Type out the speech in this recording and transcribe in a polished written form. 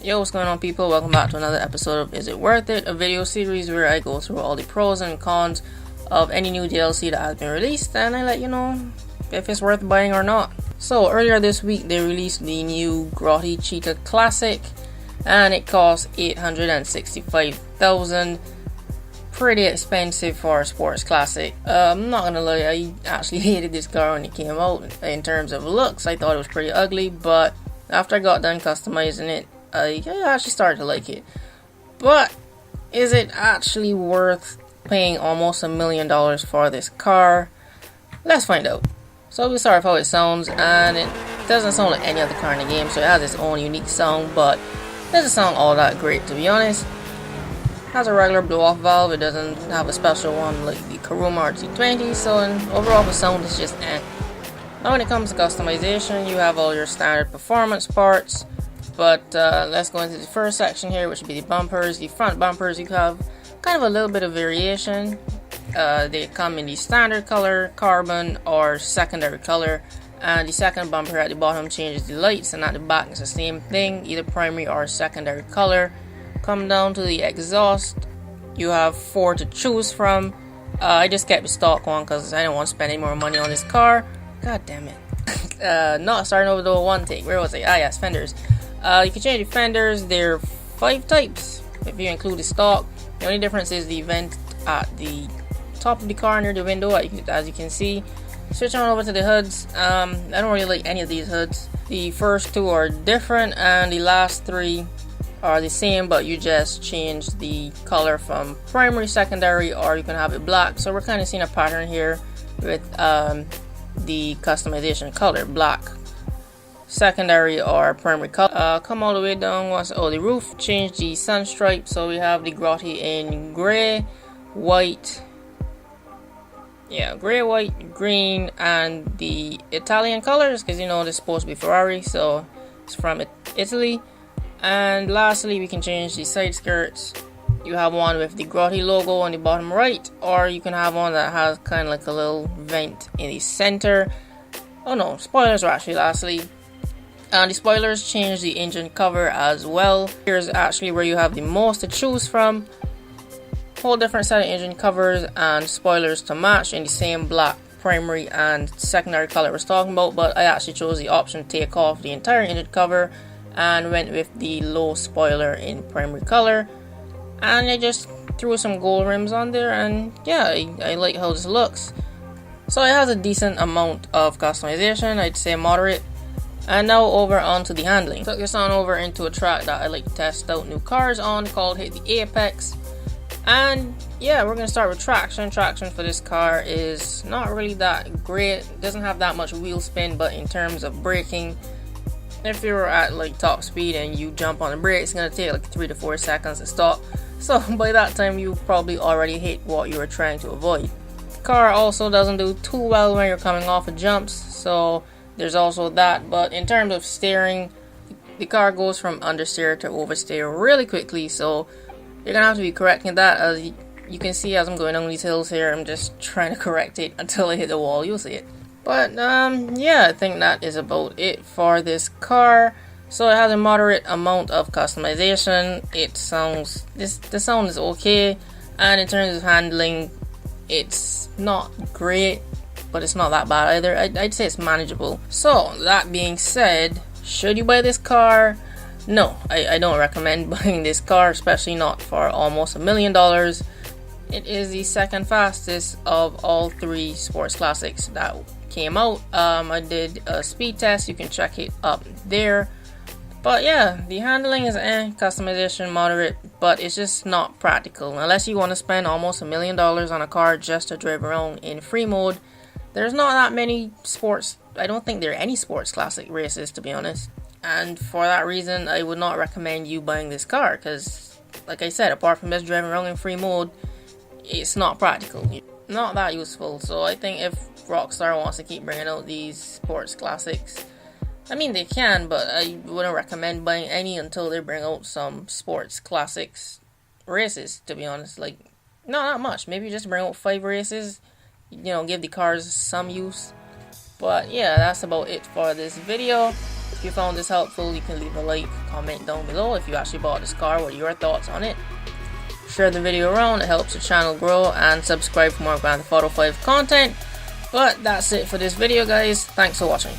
Yo, what's going on, people? Welcome back to another episode of Is It Worth It? A video series where I go through all the pros and cons of any new DLC that has been released, and I let you know if it's worth buying or not. So earlier this week they released the new Grotti Cheetah Classic, and it cost $865,000. Pretty expensive for a sports classic. I'm not gonna lie, I actually hated this car when it came out. In terms of looks, I thought it was pretty ugly, but after I got done customizing it, I actually started to like it. But is it actually worth paying almost $1 million for this car? Let's find out. So we'll start with how it sounds, and it doesn't sound like any other car in the game, so it has its own unique sound, but it doesn't sound all that great, to be honest. It has a regular blow-off valve. It doesn't have a special one like the Karuma RT20, so overall the sound is just eh. Now when it comes to customization, you have all your standard performance parts, but let's go into the first section here, which would be the bumpers. The front bumpers, you have kind of a little bit of variation. They come in the standard color, carbon, or secondary color, and the second bumper at the bottom changes the lights, and at the back it's the same thing, either primary or secondary color. Come down to the exhaust, you have 4 to choose from. I just kept the stock one because I don't want to spend any more money on this car. God damn it. Not starting over the one take. Where was it? Ah, yes, fenders. You can change the fenders. There are 5 types if you include the stock. The only difference is the vent at the top of the car near the window, as you can see. Switch on over to the hoods. I don't really like any of these hoods. The first 2 are different, and the last 3 are the same, but you just change the color from primary, secondary, or you can have it black. So we're kind of seeing a pattern here with the customization color: black, secondary, or primary color. Come all the way down once. Oh, the roof, change the sun stripe. So we have the Grotti in gray, white, gray, white, green, and the Italian colors, because you know this is supposed to be Ferrari, so it's from Italy. And lastly, we can change the side skirts. You have one with the Grotti logo on the bottom right, or you can have one that has kind of like a little vent in the center. Oh no, spoilers are actually lastly. And the spoilers change the engine cover as well. Here's actually where you have the most to choose from. Whole different set of engine covers and spoilers to match in the same black primary and secondary color we're talking about, but I actually chose the option to take off the entire engine cover and went with the low spoiler in primary color, and I just threw some gold rims on there, and yeah, I like how this looks. So it has a decent amount of customization, I'd say moderate. And now over onto the handling. Took this on over into a track that I like to test out new cars on, called Hit the Apex. And yeah, we're gonna start with traction. Traction for this car is not really that great. It doesn't have that much wheel spin, but in terms of braking, if you're at like top speed and you jump on the brake, it's gonna take like 3 to 4 seconds to stop. So by that time you probably already hit what you were trying to avoid. The car also doesn't do too well when you're coming off of jumps, so there's also that. But in terms of steering, the car goes from understeer to oversteer really quickly, so you're gonna have to be correcting that. As you can see, as I'm going on these hills here, I'm just trying to correct it until I hit the wall. You'll see it. But yeah, I think that is about it for this car. So it has a moderate amount of customization. The sound is okay, and in terms of handling, it's not great, but it's not that bad either. I'd say it's manageable. So that being said, should you buy this car? No, I don't recommend buying this car, especially not for almost $1 million. It is the second fastest of all 3 sports classics that came out. I did a speed test, you can check it up there. But yeah, the handling is customization moderate, but it's just not practical. Unless you want to spend almost $1 million on a car just to drive around in free mode. There's not that many sports, I don't think there are any sports classic races, to be honest. And for that reason, I would not recommend you buying this car, because like I said, apart from just driving around in free mode, it's not practical, not that useful. So I think if Rockstar wants to keep bringing out these sports classics, I mean they can, but I wouldn't recommend buying any until they bring out some sports classics races, to be honest. Like, not much, maybe just bring out 5 races, you know, give the cars some use. But yeah, that's about it for this video. If you found this helpful, you can leave a like, comment down below if you actually bought this car, what are your thoughts on it. Share the video around, it helps the channel grow, and subscribe for more Grand Theft Auto 5 content. But that's it for this video guys, thanks for watching.